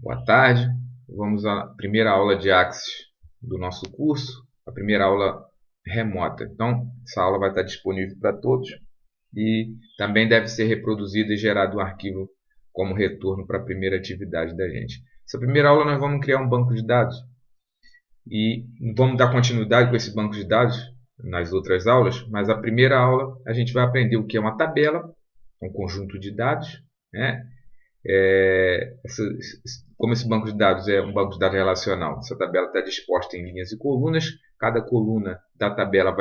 Boa tarde, vamos à primeira aula de Axis do nosso curso, a primeira aula remota. Então, essa aula vai estar disponível para todos e também deve ser reproduzida e gerado um arquivo como retorno para a primeira atividade da gente. Essa primeira aula nós vamos criar um banco de dados e vamos dar continuidade com esse banco de dados nas outras aulas, mas a primeira aula a gente vai aprender o que é uma tabela, um conjunto de dados, né? Como esse banco de dados é um banco de dados relacional, essa tabela está disposta em linhas e colunas. Cada coluna da tabela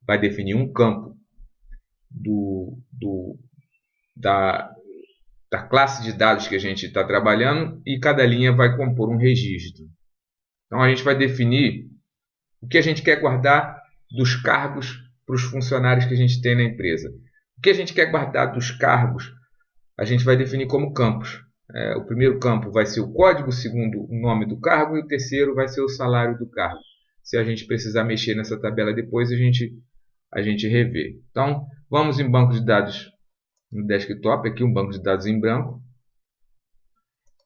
vai definir um campo da classe de dados que a gente está trabalhando e cada linha vai compor um registro. Então a gente vai definir o que a gente quer guardar dos cargos para os funcionários que a gente tem na empresa. O que a gente quer guardar dos cargos a gente vai definir como campos. O primeiro campo vai ser o código, o segundo o nome do cargo e o terceiro vai ser o salário do cargo. Se a gente precisar mexer nessa tabela depois, a gente revê. Então, vamos em banco de dados no desktop, aqui um banco de dados em branco.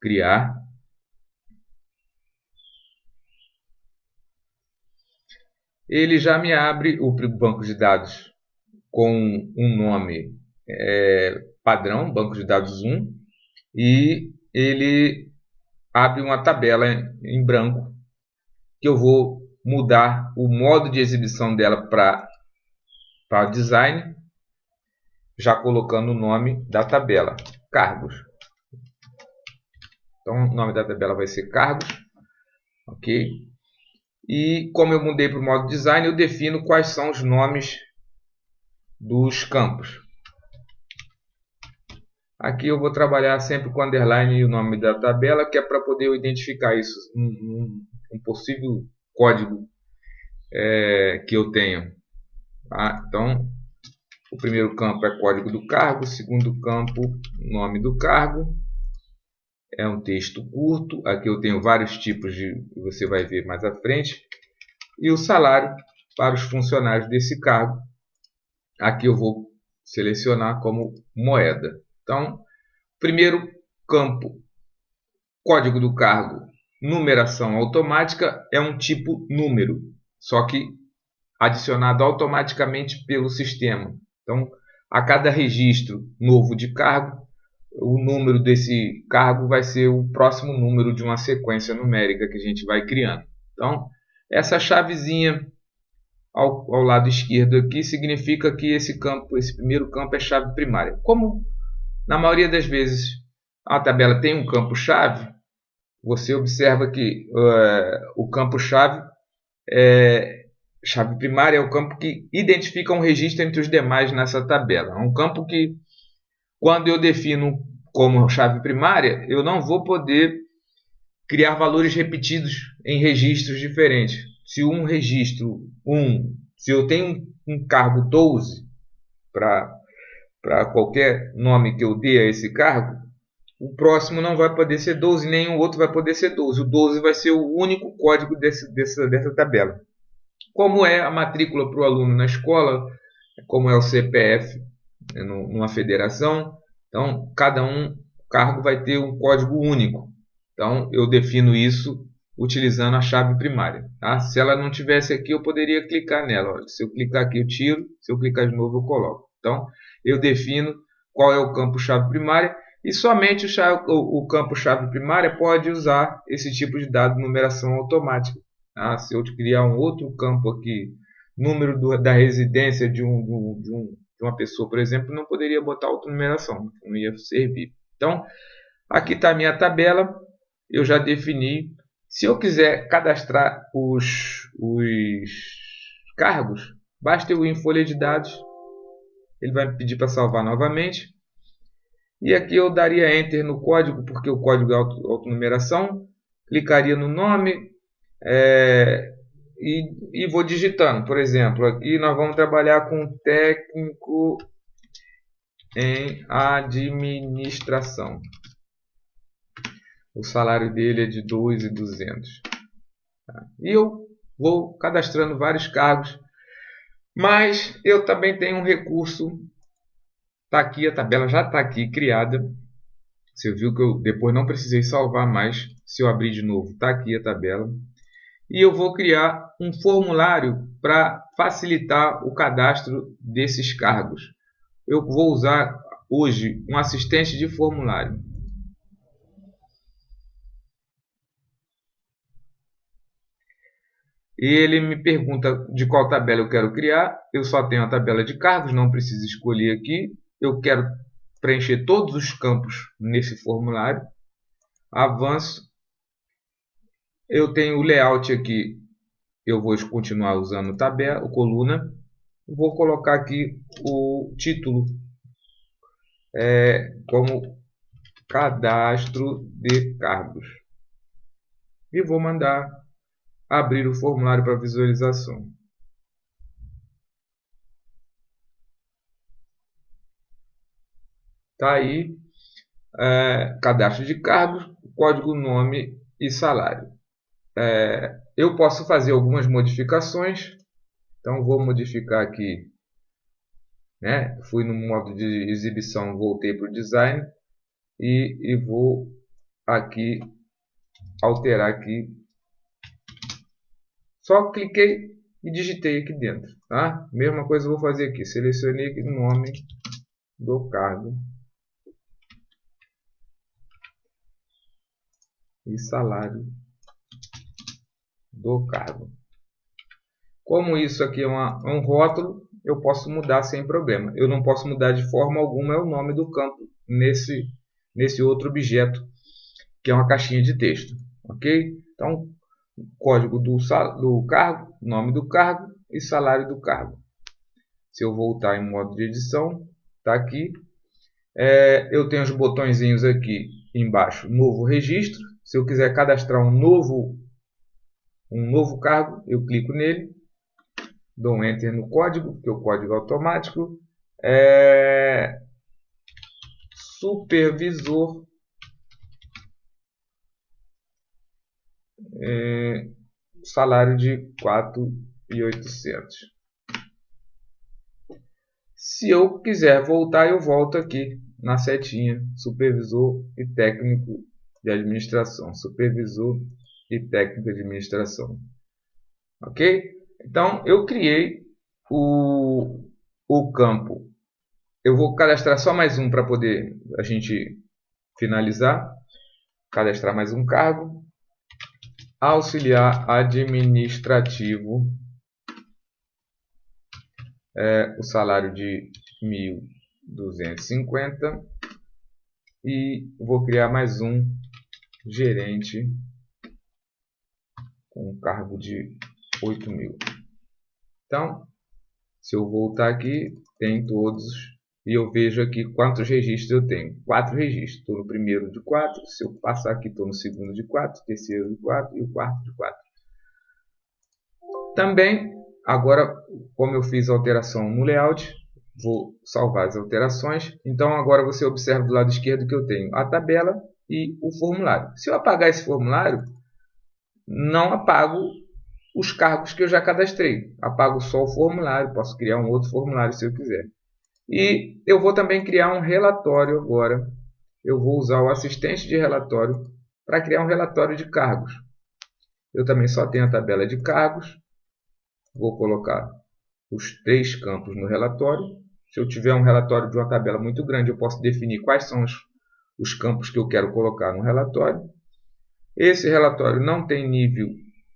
Criar. Ele já me abre o banco de dados com um nome padrão, banco de dados 1, e ele abre uma tabela em branco que eu vou mudar o modo de exibição dela para design, já colocando o nome da tabela, cargos. Então o nome da tabela vai ser cargos, ok? E como eu mudei para o modo design, eu defino quais são os nomes dos campos. Aqui eu vou trabalhar sempre com underline e o nome da tabela, que é para poder identificar isso, um possível código que eu tenho. Tá? Então, o primeiro campo é código do cargo, o segundo campo, nome do cargo. É um texto curto, aqui eu tenho vários tipos você vai ver mais à frente. E o salário para os funcionários desse cargo. Aqui eu vou selecionar como moeda. Então, primeiro campo, código do cargo, numeração automática, é um tipo número, só que adicionado automaticamente pelo sistema. Então, a cada registro novo de cargo, o número desse cargo vai ser o próximo número de uma sequência numérica que a gente vai criando. Então, essa chavezinha ao lado esquerdo aqui significa que esse primeiro campo é chave primária. Como na maioria das vezes a tabela tem um campo-chave, você observa que o campo-chave chave primária é o campo que identifica um registro entre os demais nessa tabela. É um campo que, quando eu defino como chave primária, eu não vou poder criar valores repetidos em registros diferentes. Se um registro 1, se eu tenho um cargo 12 para qualquer nome que eu dê a esse cargo, o próximo não vai poder ser 12, nem o outro vai poder ser 12. O 12 vai ser o único código dessa tabela. Como é a matrícula para o aluno na escola, como é o CPF numa federação, então cada cargo vai ter um código único. Então eu defino isso utilizando a chave primária. Tá? Se ela não tivesse aqui, eu poderia clicar nela. Olha, se eu clicar aqui, eu tiro. Se eu clicar de novo, eu coloco. Então eu defino qual é o campo chave primária e somente o campo chave primária pode usar esse tipo de dado de numeração automática. Tá? Se eu criar um outro campo aqui, número da residência de uma pessoa, por exemplo, não poderia botar outra numeração, não ia servir. Então, aqui está a minha tabela, eu já defini. Se eu quiser cadastrar os cargos, basta eu ir em folha de dados, ele vai me pedir para salvar novamente. E aqui eu daria Enter no código, porque o código é autonumeração, clicaria no nome e vou digitando. Por exemplo, aqui nós vamos trabalhar com técnico em administração. O salário dele é de 2.200. E eu vou cadastrando vários cargos. Mas eu também tenho um recurso. Está aqui, a tabela já está aqui criada. Você viu que eu depois não precisei salvar mais. Se eu abrir de novo, está aqui a tabela. E eu vou criar um formulário para facilitar o cadastro desses cargos. Eu vou usar hoje um assistente de formulário. E ele me pergunta de qual tabela eu quero criar. Eu só tenho a tabela de cargos, não preciso escolher aqui. Eu quero preencher todos os campos nesse formulário. Avanço. Eu tenho o layout aqui. Eu vou continuar usando tabela, coluna. Vou colocar aqui o título como cadastro de cargos. E vou mandar abrir o formulário para visualização. Está aí, cadastro de cargos, código, nome e salário. Eu posso fazer algumas modificações. Então vou modificar aqui, né? Fui no modo de exibição, voltei para o design e vou aqui alterar aqui. Só cliquei e digitei aqui dentro, tá? Mesma coisa eu vou fazer aqui. Selecionei aqui o nome do cargo e salário do cargo. Como isso aqui é um rótulo, eu posso mudar sem problema. Eu não posso mudar de forma alguma é o nome do campo nesse outro objeto, que é uma caixinha de texto. Ok? Então, código do cargo, nome do cargo e salário do cargo. Se eu voltar em modo de edição, está aqui. Eu tenho os botõezinhos aqui embaixo, novo registro. Se eu quiser cadastrar um novo cargo, eu clico nele. Dou um Enter no código, porque o código é automático. Supervisor. Salário de 4.800. Se eu quiser voltar, eu volto aqui na setinha. Supervisor e técnico de administração. Supervisor e técnico de administração. Ok? Então, eu criei o campo. Eu vou cadastrar só mais um para poder a gente finalizar. Cadastrar mais um cargo. Auxiliar administrativo. O salário de 1.250. E vou criar mais um gerente com um cargo de 8.000. Então, se eu voltar aqui, tem todos. E eu vejo aqui quantos registros eu tenho. 4 registros. Estou no primeiro de 4. Se eu passar aqui, estou no segundo de 4, terceiro de 4 e o quarto de 4. Também, agora, como eu fiz a alteração no layout, vou salvar as alterações. Então, agora você observa do lado esquerdo que eu tenho a tabela e o formulário. Se eu apagar esse formulário, não apago os cargos que eu já cadastrei. Apago só o formulário. Posso criar um outro formulário se eu quiser. E eu vou também criar um relatório agora. Eu vou usar o assistente de relatório para criar um relatório de cargos. Eu também só tenho a tabela de cargos. Vou colocar os 3 campos no relatório. Se eu tiver um relatório de uma tabela muito grande, eu posso definir quais são os campos que eu quero colocar no relatório. Esse relatório não tem nível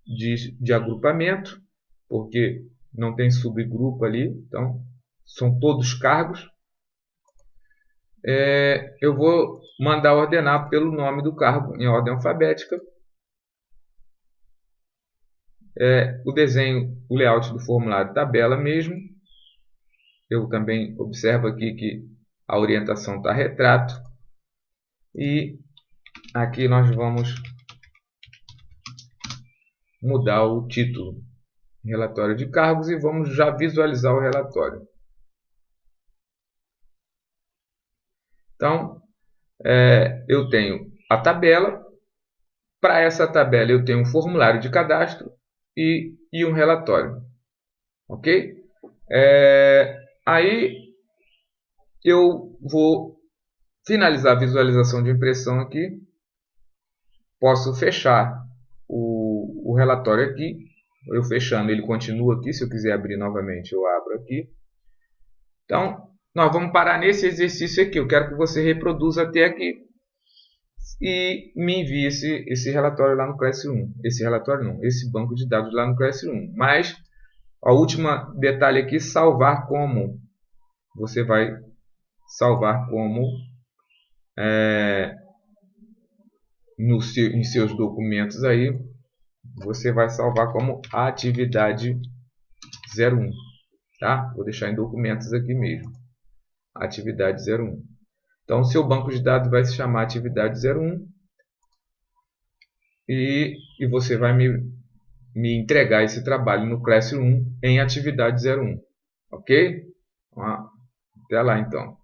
de agrupamento, porque não tem subgrupo ali. Então, são todos cargos. Eu vou mandar ordenar pelo nome do cargo em ordem alfabética. O desenho, o layout do formulário tabela mesmo. Eu também observo aqui que a orientação está retrato. E aqui nós vamos mudar o título. Relatório de cargos e vamos já visualizar o relatório. Então, eu tenho a tabela. Para essa tabela eu tenho um formulário de cadastro e um relatório. Ok? Aí eu vou finalizar a visualização de impressão aqui, posso fechar o relatório aqui. Eu fechando, ele continua aqui. Se eu quiser abrir novamente, eu abro aqui. Então, nós vamos parar nesse exercício aqui. Eu quero que você reproduza até aqui e me envie esse relatório lá no Classroom. Esse relatório não, esse banco de dados lá no Classroom. Mas, a última detalhe aqui, salvar como. Você vai salvar como em seus documentos aí, você vai salvar como atividade 01, tá? Vou deixar em documentos aqui mesmo, atividade 01. Então, o seu banco de dados vai se chamar atividade 01 e você vai me entregar esse trabalho no Classroom em atividade 01, ok? Até lá, então.